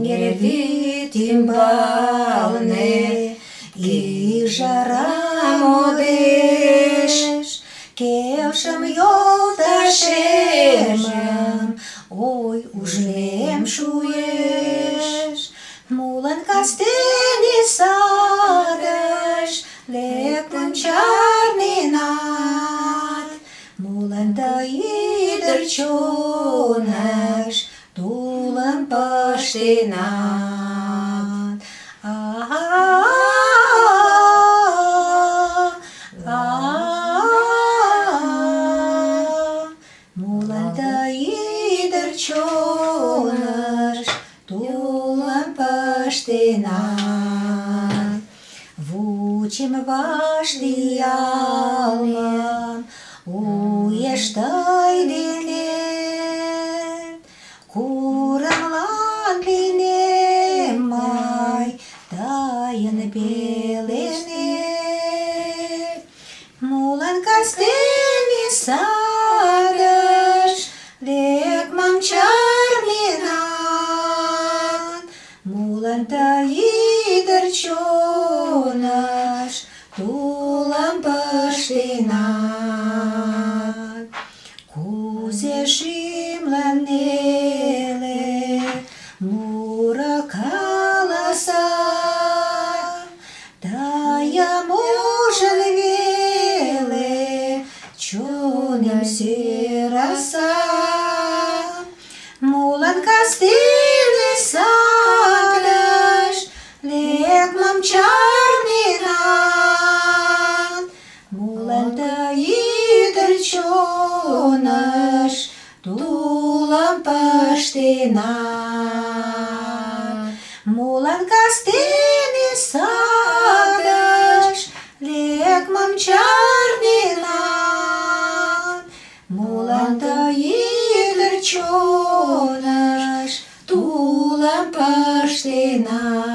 Теҥер вӱд ӱмбалне ӱжара модеш. Келшым йолташемым, ой, ужмем шуэш. Молан кастене садыш лектын чарненат? Молан тый ӱдыр чоныш тулым пыштенат? Молан тый ӱдыр чоныш тулым пыштенат? Вучем вашлиялмым уэш тый денет. Курымлан лийнем мый тыйын пеленет. Молан кастене садыш лекмым чарненат? Молан тый ӱдыр чоныш тулым пыштенат? Кузе шӱмлан неле муро каласа, тыйым ужын веле чонем сӧраса. Молан кастене садыш лекмым чарненат? Молан тый ӱдыр чоныш тулым пыштенат? Молан кастене садыш лекмым чарненат? Молан тый ӱдыр чоныш тулым пыштенат?